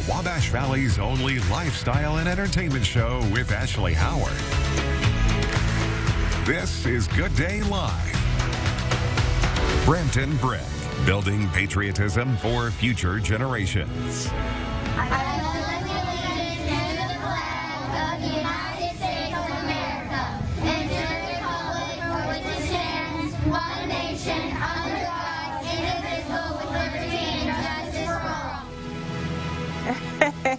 Wabash Valley's only lifestyle and entertainment show with Ashley Howard. This is Good Day Live. Brenton Brick, building patriotism for future generations.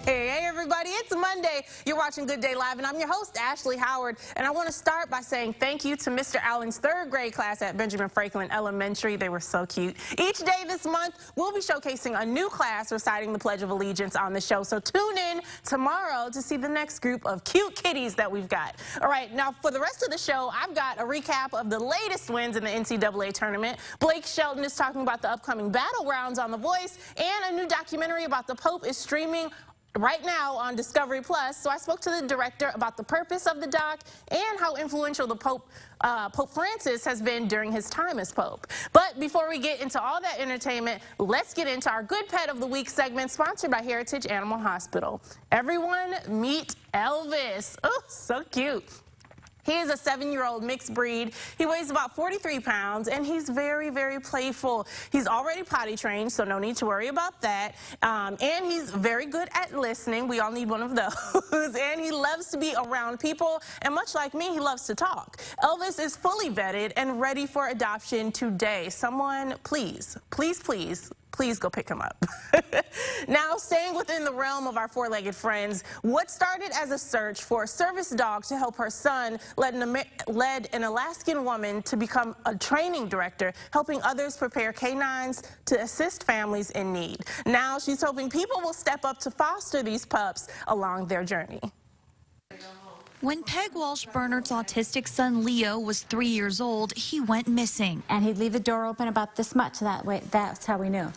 Hey everybody, it's Monday. You're watching Good Day Live and I'm your host, Ashley Howard. And I want to start by saying thank you to Mr. Allen's third grade class at Benjamin Franklin Elementary. They were so cute. Each day this month, we'll be showcasing a new class reciting the Pledge of Allegiance on the show. So tune in tomorrow to see the next group of cute kitties that we've got. All right, now for the rest of the show, I've got a recap of the latest wins in the NCAA tournament. Blake Shelton is talking about the upcoming battlegrounds on The Voice, and a new documentary about the Pope is streaming right now on Discovery Plus. So I spoke to the director about the purpose of the doc and how influential the Pope Francis has been during his time as Pope. But before we get into all that entertainment, let's get into our Good Pet of the Week segment sponsored by Heritage Animal Hospital. Everyone meet Elvis. Oh, so cute. He is a 7-year-old mixed breed. He weighs about 43 pounds, and he's very, very playful. He's already potty trained, so no need to worry about that. And he's very good at listening. We all need one of those. And he loves to be around people, and much like me, he loves to talk. Elvis is fully vetted and ready for adoption today. Someone, please go pick him up. Now, staying within the realm of our four-legged friends, what started as a search for a service dog to help her son led an Alaskan woman to become a training director, helping others prepare canines to assist families in need. Now, she's hoping people will step up to foster these pups along their journey. When Peg Walsh Bernard's autistic son Leo was 3 years old, he went missing. And he'd leave the door open about this much, that way, that's how we knew.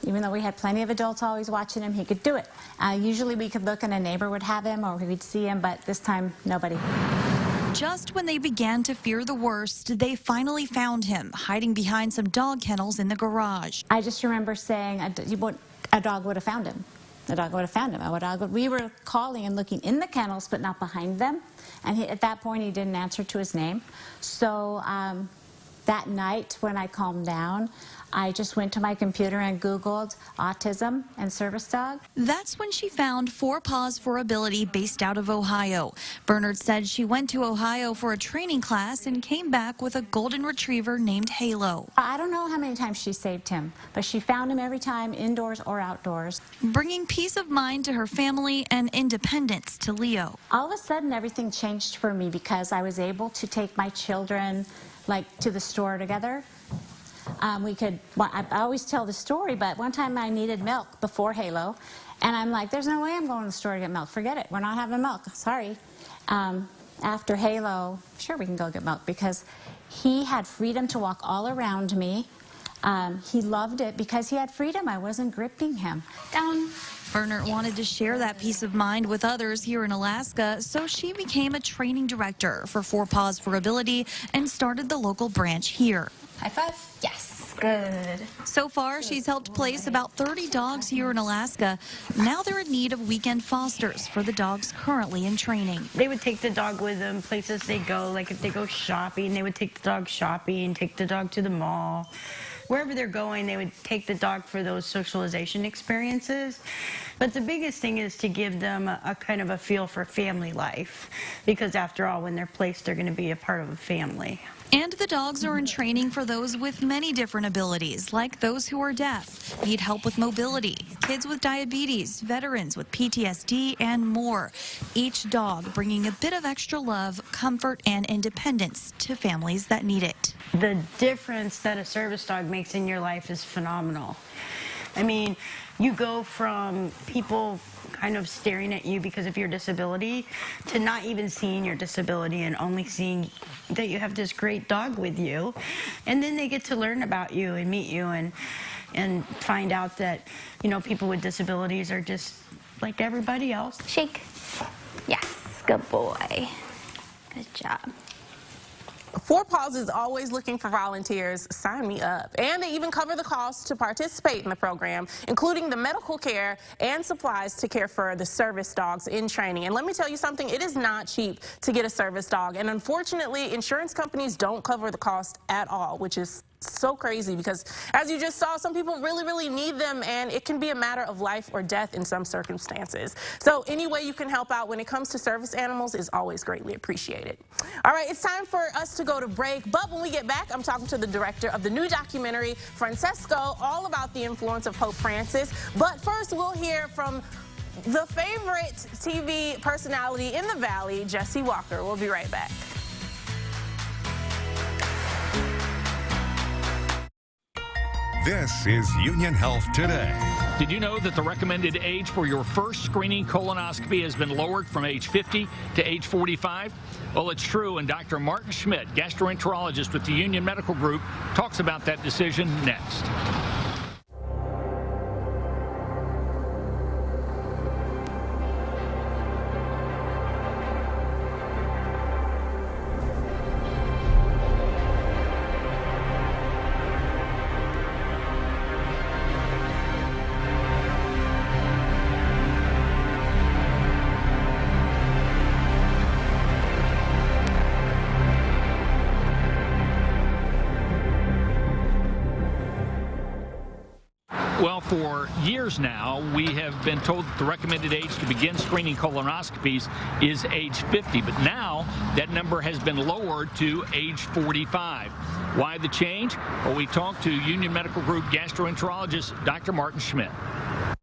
Even though we had plenty of adults always watching him, he could do it. Usually we could look and a neighbor would have him or we'd see him, but this time, nobody. Just when they began to fear the worst, they finally found him, hiding behind some dog kennels in the garage. I just remember saying a dog would have found him. The dog would have found him. We were calling and looking in the kennels, but not behind them. And at that point, he didn't answer to his name. So that night, when I calmed down, I just went to my computer and Googled autism and service dog. That's when she found Four Paws for Ability based out of Ohio. Bernard said she went to Ohio for a training class and came back with a golden retriever named Halo. I don't know how many times she saved him, but she found him every time, indoors or outdoors. Bringing peace of mind to her family and independence to Leo. All of a sudden, everything changed for me because I was able to take my children to the store together. I always tell the story, but one time I needed milk before Halo, and I'm like, there's no way I'm going to the store to get milk. Forget it. We're not having milk. Sorry. After Halo, sure, we can go get milk because he had freedom to walk all around me. He loved it because he had freedom. I wasn't gripping him. Down. Bernard wanted to share that peace of mind with others here in Alaska, so she became a training director for Four Paws for Ability and started the local branch here. High five. Yes. Good. So far, she's helped place about 30 dogs here in Alaska. Now they're in need of weekend fosters for the dogs currently in training. They would take the dog with them places they go, like if they go shopping, they would take the dog shopping, take the dog to the mall. Wherever they're going, they would take the dog for those socialization experiences. But the biggest thing is to give them a kind of a feel for family life, because after all, when they're placed, they're going to be a part of a family. And the dogs are in training for those with many different abilities, like those who are deaf, need help with mobility, kids with diabetes, veterans with PTSD, and more. Each dog bringing a bit of extra love, comfort, and independence to families that need it. The difference that a service dog makes in your life is phenomenal. I mean, you go from people kind of staring at you because of your disability to not even seeing your disability and only seeing that you have this great dog with you. And then they get to learn about you and meet you and find out that, you know, people with disabilities are just like everybody else. Shake. Yes, good boy. Good job. Four Paws is always looking for volunteers. Sign me up. And they even cover the cost to participate in the program, including the medical care and supplies to care for the service dogs in training. And let me tell you something, it is not cheap to get a service dog. And unfortunately, insurance companies don't cover the cost at all, which is so crazy because, as you just saw, some people really need them, and it can be a matter of life or death in some circumstances. So any way you can help out when it comes to service animals is always greatly appreciated. All right, it's time for us to go to break, but when we get back, I'm talking to the director of the new documentary, Francesco, all about the influence of Pope Francis. But first, we'll hear from the favorite TV personality in the Valley, Jesse Walker. We'll be right back. This is Union Health Today. Did you know that the recommended age for your first screening colonoscopy has been lowered from age 50 to age 45? Well, it's true, and Dr. Martin Schmidt, gastroenterologist with the Union Medical Group, talks about that decision next. Well, for years now, we have been told that the recommended age to begin screening colonoscopies is age 50, but now that number has been lowered to age 45. Why the change? Well, we talked to Union Medical Group gastroenterologist Dr. Martin Schmidt.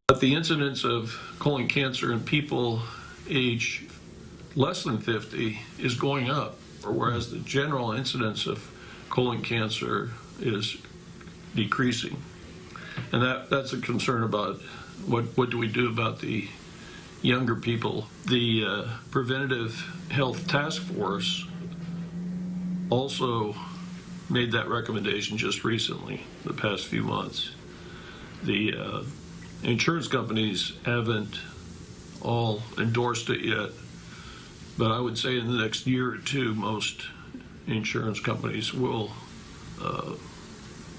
The incidence of colon cancer in people age less than 50 is going up, whereas the general incidence of colon cancer is decreasing. And that's a concern about what do we do about the younger people. The Preventative Health Task Force also made that recommendation just recently, the past few months. The insurance companies haven't all endorsed it yet, but I would say in the next year or two, most insurance companies will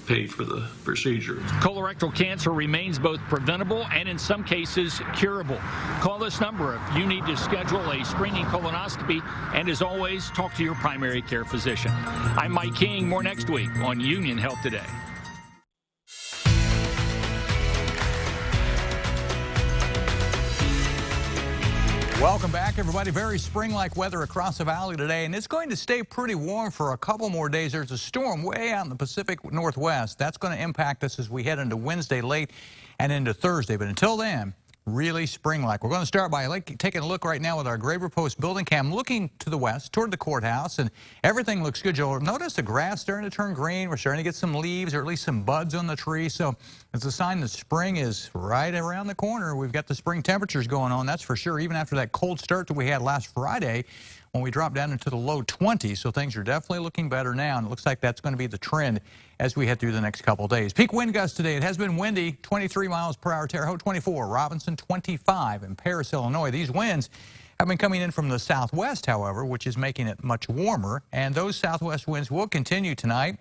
pay for the procedure. Colorectal cancer remains both preventable and in some cases curable. Call this number if you need to schedule a screening colonoscopy, and as always, talk to your primary care physician. I'm Mike King. More next week on Union Health Today. Welcome back, everybody. Very spring-like weather across the valley today, and it's going to stay pretty warm for a couple more days. There's a storm way out in the Pacific Northwest. That's going to impact us as we head into Wednesday late and into Thursday. But until then, really spring-like. We're going to start by taking a look right now with our Graver Post building cam, looking to the west toward the courthouse, and everything looks good. You'll notice the grass starting to turn green. We're starting to get some leaves, or at least some buds on the tree. So it's a sign that spring is right around the corner. We've got the spring temperatures going on, that's for sure, even after that cold start that we had last Friday when we dropped down into the low 20s. So things are definitely looking better now, and it looks like that's going to be the trend as we head through the next couple of days. Peak wind gusts today. It has been windy, 23 miles per hour, Terre Haute 24, Robinson 25, in Paris, Illinois. These winds have been coming in from the southwest, however, which is making it much warmer, and those southwest winds will continue tonight.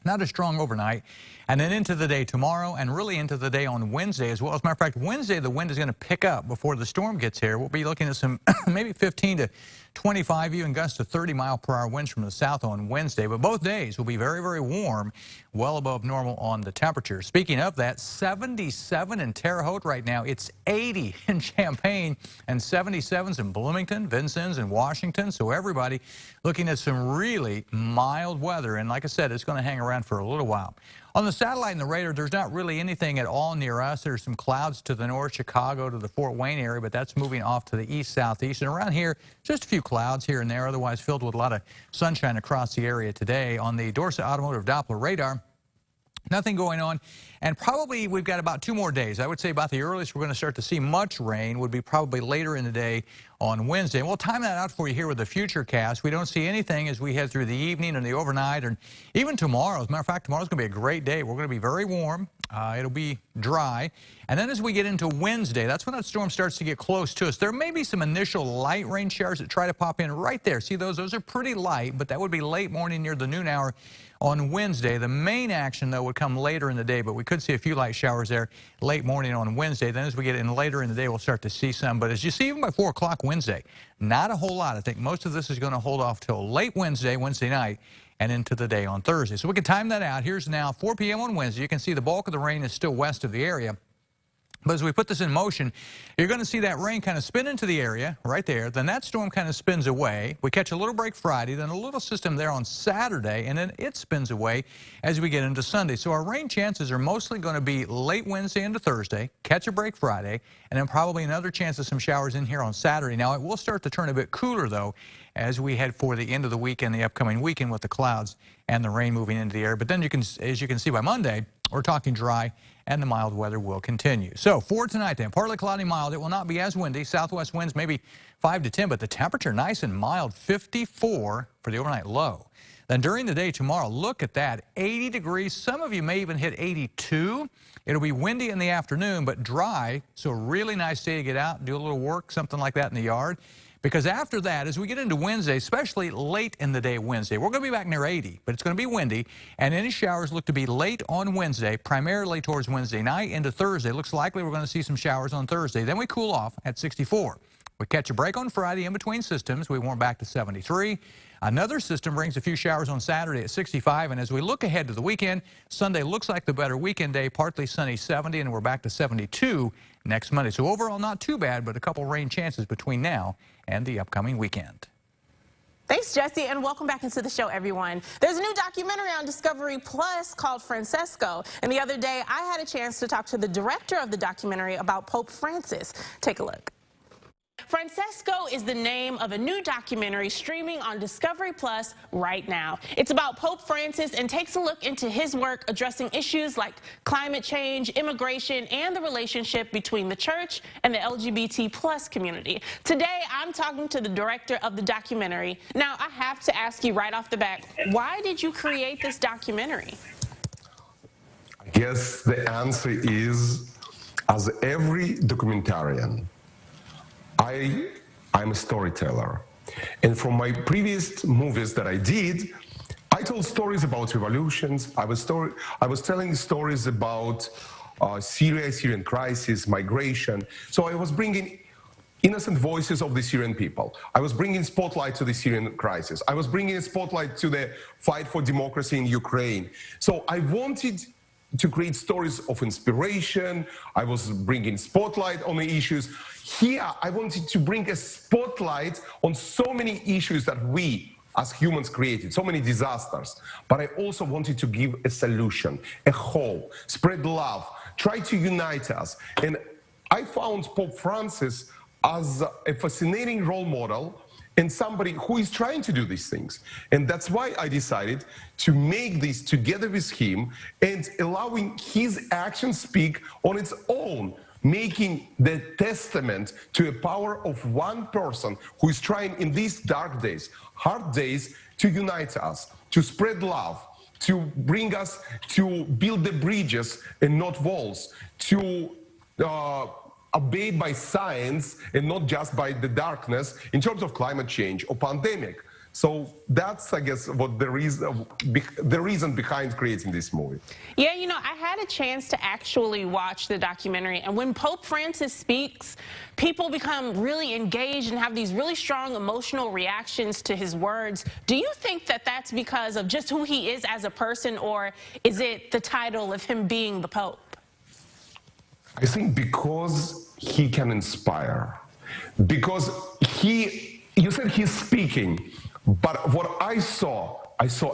Not as strong overnight, and then into the day tomorrow, and really into the day on Wednesday as well. As a matter of fact, Wednesday the wind is going to pick up before the storm gets here. We'll be looking at some maybe 15 to 25, even gusts to 30-mile-per-hour winds from the south on Wednesday. But both days will be very warm, well above normal on the temperature. Speaking of that, 77 in Terre Haute right now. It's 80 in Champaign and 77s in Bloomington, Vincennes, and Washington. So everybody looking at some really mild weather. And like I said, it's going to hang around for a little while. On the satellite and the radar, there's not really anything at all near us. There's some clouds to the north, Chicago to the Fort Wayne area, but that's moving off to the east-southeast. And around here, just a few clouds here and there, otherwise filled with a lot of sunshine across the area today. On the Dorset Automotive Doppler radar, nothing going on, and probably we've got about 2 more days. I would say about the earliest we're going to start to see much rain would be probably later in the day on Wednesday. And we'll time that out for you here with the Futurecast. We don't see anything as we head through the evening and the overnight, and even tomorrow. As a matter of fact, tomorrow's going to be a great day. We're going to be very warm. It'll be dry. And then as we get into Wednesday, that's when that storm starts to get close to us. There may be some initial light rain showers that try to pop in right there. See those? Those are pretty light, but that would be late morning near the noon hour on Wednesday. The main action, though, would come later in the day, but we could see a few light showers there late morning on Wednesday. Then as we get in later in the day, we'll start to see some. But as you see, even by 4 o'clock Wednesday, not a whole lot. I think most of this is going to hold off till late Wednesday night, and into the day on Thursday. So we can time that out. Here's now 4 p.m. on Wednesday. You can see the bulk of the rain is still west of the area. But as we put this in motion, you're going to see that rain kind of spin into the area right there. Then that storm kind of spins away. We catch a little break Friday, then a little system there on Saturday, and then it spins away as we get into Sunday. So our rain chances are mostly going to be late Wednesday into Thursday, catch a break Friday, and then probably another chance of some showers in here on Saturday. Now, it will start to turn a bit cooler, though, as we head for the end of the week and the upcoming weekend with the clouds and the rain moving into the air. But then, as you can see by Monday, we're talking dry, and the mild weather will continue. So for tonight then, partly cloudy, mild. It will not be as windy. Southwest winds maybe 5 to 10, but the temperature nice and mild, 54 for the overnight low. Then during the day tomorrow, look at that, 80 degrees. Some of you may even hit 82. It'll be windy in the afternoon, but dry, so a really nice day to get out and do a little work, something like that in the yard. Because after that, as we get into Wednesday, especially late in the day Wednesday, we're going to be back near 80, but it's going to be windy, and any showers look to be late on Wednesday, primarily towards Wednesday night into Thursday. Looks likely we're going to see some showers on Thursday. Then we cool off at 64. We catch a break on Friday in between systems. We warm back to 73. Another system brings a few showers on Saturday at 65. And as we look ahead to the weekend, Sunday looks like the better weekend day, partly sunny 70, and we're back to 72 next Monday. So overall, not too bad, but a couple rain chances between now and the upcoming weekend. Thanks, Jesse, and welcome back into the show, everyone. There's a new documentary on Discovery Plus called Francesco. And the other day, I had a chance to talk to the director of the documentary about Pope Francis. Take a look. Francesco is the name of a new documentary streaming on Discovery Plus right now. It's about Pope Francis and takes a look into his work addressing issues like climate change, immigration, and the relationship between the church and the LGBT plus community. Today, I'm talking to the director of the documentary. Now, I have to ask you right off the bat, why did you create this documentary? I guess the answer is, as every documentarian, I'm a storyteller. And from my previous movies that I did, I told stories about revolutions. I was telling stories about Syrian crisis, migration. So I was bringing innocent voices of the Syrian people. I was bringing spotlight to the Syrian crisis. I was bringing a spotlight to the fight for democracy in Ukraine. So I wanted to create stories of inspiration. I was bringing spotlight on the issues. Here, I wanted to bring a spotlight on so many issues that we, as humans, created, so many disasters. But I also wanted to give a solution, a hope, spread love, try to unite us. And I found Pope Francis as a fascinating role model and somebody who is trying to do these things. And that's why I decided to make this together with him and allowing his actions speak on its own, making the testament to a power of one person who is trying in these dark days, hard days, to unite us, to spread love, to bring us to build the bridges and not walls, to obeyed by science and not just by the darkness in terms of climate change or pandemic. So that's, I guess, what the reason behind creating this movie. Yeah, you know, I had a chance to actually watch the documentary, and when Pope Francis speaks, people become really engaged and have these really strong emotional reactions to his words. Do you think that that's because of just who he is as a person, or is it the title of him being the Pope? I think because he can inspire, because you said he's speaking, but what I saw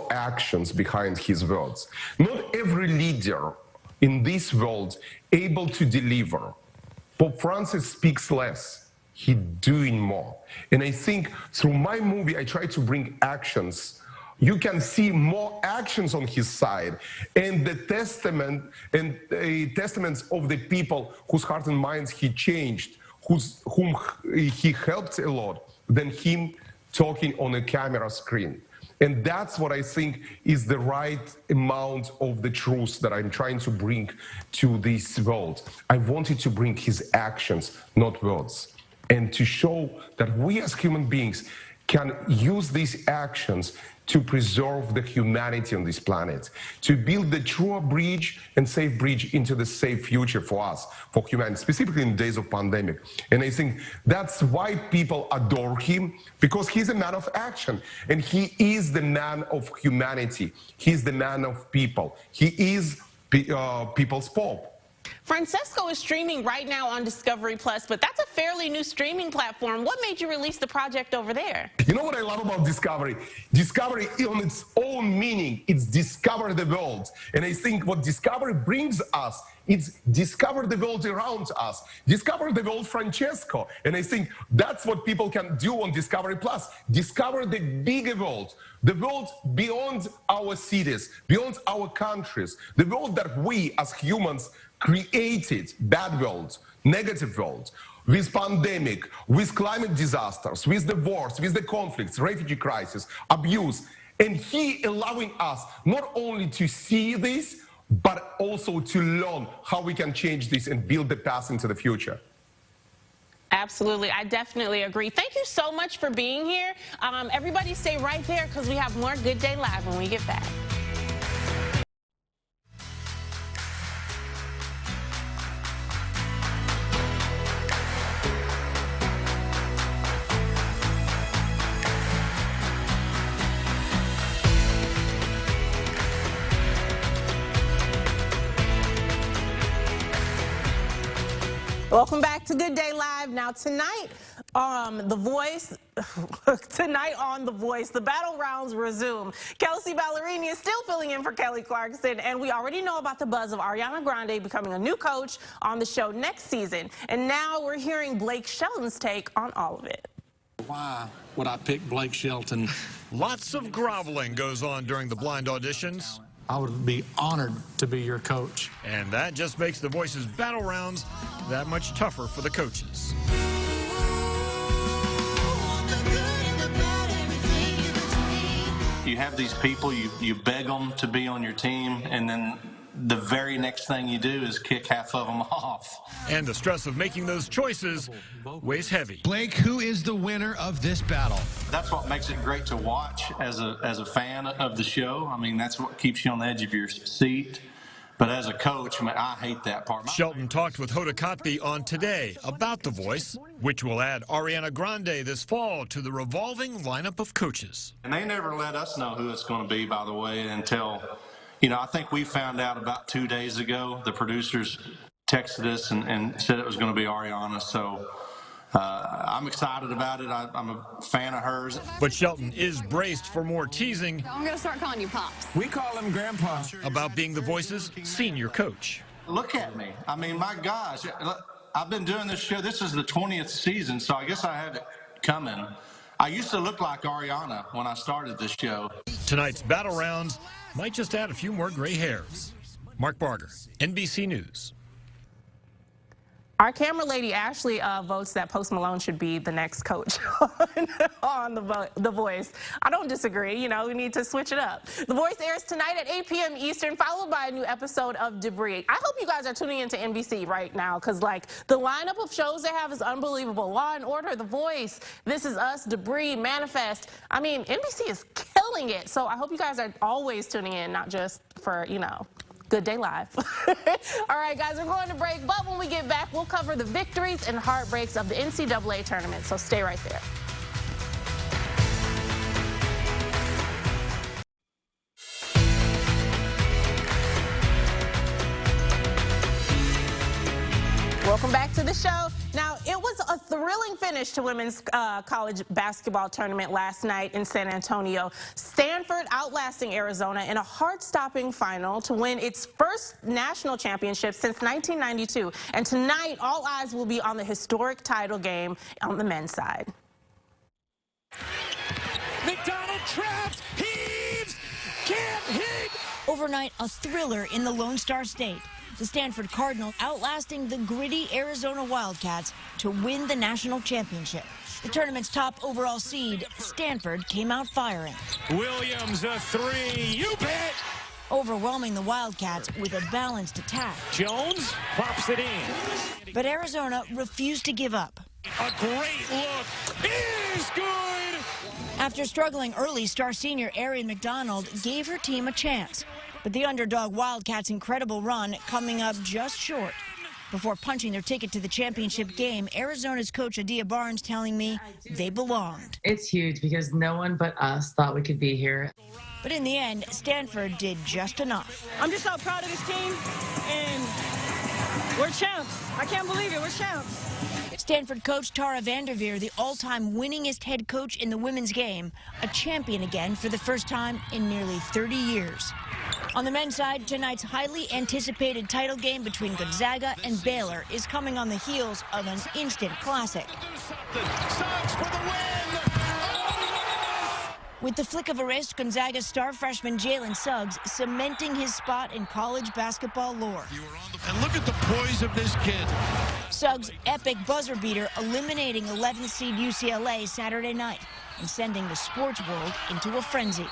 actions behind his words. Not every leader in this world able to deliver. Pope Francis speaks less, he's doing more. And I think through my movie, I try to bring actions. You can see more actions on his side, and the testaments of the people whose hearts and minds he changed, whom he helped a lot than him talking on a camera screen. And that's what I think is the right amount of the truth that I'm trying to bring to this world. I wanted to bring his actions, not words, and to show that we as human beings can use these actions to preserve the humanity on this planet, to build the truer bridge and safe bridge into the safe future for us, for humanity, specifically in days of pandemic. And I think that's why people adore him, because he's a man of action, and he is the man of humanity. He's the man of people. He is people's pope. Francesco is streaming right now on Discovery Plus, but that's a fairly new streaming platform. What made you release the project over there? You know what I love about Discovery? Discovery, on its own meaning, it's discover the world. And I think what Discovery brings us, it's discover the world around us. Discover the world, Francesco. And I think that's what people can do on Discovery Plus. Discover the bigger world, the world beyond our cities, beyond our countries, the world that we as humans created, bad world, negative world, with pandemic, with climate disasters, with the wars, with the conflicts, refugee crisis, abuse. And he allowing us not only to see this, but also to learn how we can change this and build the path into the future. Absolutely. I definitely agree. Thank you so much for being here. Everybody stay right there because we have more Good Day Live when we get back. Welcome back to Good Day Live. Now tonight, The Voice, the battle rounds resume. Kelsey Ballerini is still filling in for Kelly Clarkson, and we already know about the buzz of Ariana Grande becoming a new coach on the show next season. And now we're hearing Blake Shelton's take on all of it. Why would I pick Blake Shelton? Lots of groveling goes on during the blind auditions. I would be honored to be your coach. And that just makes The Voice's battle rounds that much tougher for the coaches. You have these people, you beg them to be on your team, and then the very next thing you do is kick half of them off. And the stress of making those choices weighs heavy. Blake, who is the winner of this battle? That's what makes it great to watch as a fan of the show. I mean, that's what keeps you on the edge of your seat. But as a coach, I mean, I hate that part. Shelton talked with Hoda Kotb on Today about The Voice, which will add Ariana Grande this fall to the revolving lineup of coaches. And they never let us know who it's going to be, by the way, until, you know, I think we found out about 2 days ago. The producers texted us and said it was going to be Ariana. So I'm excited about it. I'm a fan of hers. But Shelton is braced for more teasing. I'm going to start calling you Pops. We call him Grandpa. About being The Voice's senior coach. Look at me. I mean, my gosh, I've been doing this show. This is the 20th season, so I guess I have it coming. I used to look like Ariana when I started this show. Tonight's battle rounds might just add a few more gray hairs. Mark Barger, NBC News. Our camera lady, Ashley, votes that Post Malone should be the next coach on The Voice. I don't disagree. You know, we need to switch it up. The Voice airs tonight at 8 p.m. Eastern, followed by a new episode of Debris. I hope you guys are tuning into NBC right now, because, like, the lineup of shows they have is unbelievable. Law and Order, The Voice, This Is Us, Debris, Manifest. I mean, NBC is killing it. So I hope you guys are always tuning in, not just for, you know, Good Day Live. All right, guys, we're going to break, but when we get back, we'll cover the victories and heartbreaks of the NCAA tournament, so stay right there. Welcome back to the show. Now, it was a thrilling finish to women's college basketball tournament last night in San Antonio. Stanford outlasting Arizona in a heart-stopping final to win its first national championship since 1992. And tonight, all eyes will be on the historic title game on the men's side. McDonald trapped, heaves, can't hit. Overnight, a thriller in the Lone Star State. the Stanford Cardinal outlasting the gritty Arizona Wildcats to win the national championship. The tournament's top overall seed, Stanford, came out firing. Williams, a three. You bet. Overwhelming the Wildcats with a balanced attack. Jones pops it in. But Arizona refused to give up. A great look. Is good. After struggling early, star senior Arian McDonald gave her team a chance. But the underdog Wildcats' incredible run coming up just short. Before punching their ticket to the championship game, Arizona's coach Adia Barnes telling me they belonged. It's huge because no one but us thought we could be here. But in the end, Stanford did just enough. I'm just so proud of this team, and we're champs. I can't believe it, we're champs. Stanford coach Tara Vanderveer, the all-time winningest head coach in the women's game, a champion again for the first time in nearly 30 years. On the men's side, tonight's highly anticipated title game between Gonzaga and Baylor is coming on the heels of an instant classic. With the flick of a wrist, Gonzaga's star freshman Jalen Suggs cementing his spot in college basketball lore. And look at the poise of this kid. Suggs' epic buzzer beater eliminating 11th seed UCLA Saturday night and sending the sports world into a frenzy.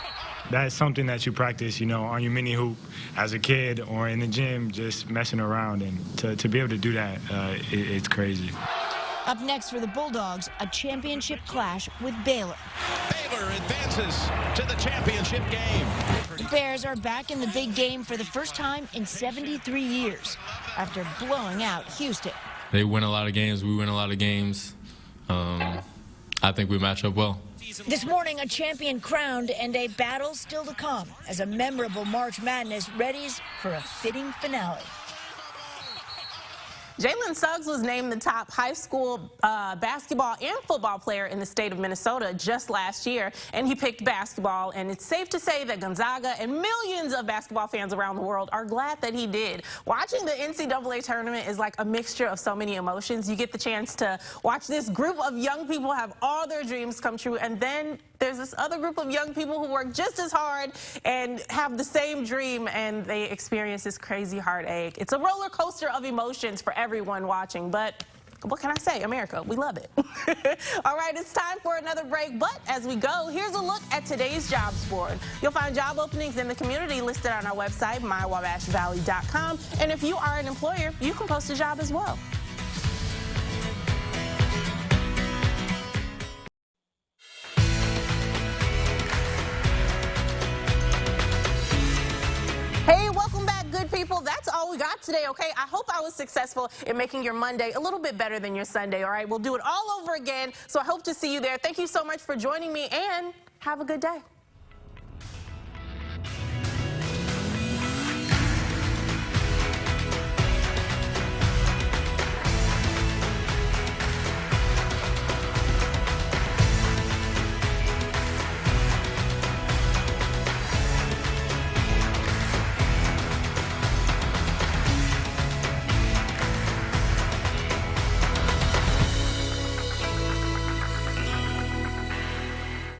That's something that you practice, you know, on your mini hoop as a kid or in the gym, just messing around. And to be able to do that, it's crazy. Up next for the Bulldogs, a championship clash with Baylor. Baylor advances to the championship game. The Bears are back in the big game for the first time in 73 years after blowing out Houston. They win a lot of games. We win a lot of games. I think we match up well. This morning, a champion crowned and a battle still to come as a memorable March Madness readies for a fitting finale. Jalen Suggs was named the top high school basketball and football player in the state of Minnesota just last year, and he picked basketball, and it's safe to say that Gonzaga and millions of basketball fans around the world are glad that he did. Watching the NCAA tournament is like a mixture of so many emotions. You get the chance to watch this group of young people have all their dreams come true, and then there's this other group of young people who work just as hard and have the same dream, and they experience this crazy heartache. It's a roller coaster of emotions for everyone watching, but what can I say? America, we love it. All right, it's time for another break, but as we go, here's a look at today's jobs board. You'll find job openings in the community listed on our website, mywabashvalley.com, and if you are an employer, you can post a job as well. Hey, welcome back, good people. That's all we got today, okay? I hope I was successful in making your Monday a little bit better than your Sunday, all right? We'll do it all over again, so I hope to see you there. Thank you so much for joining me, and have a good day.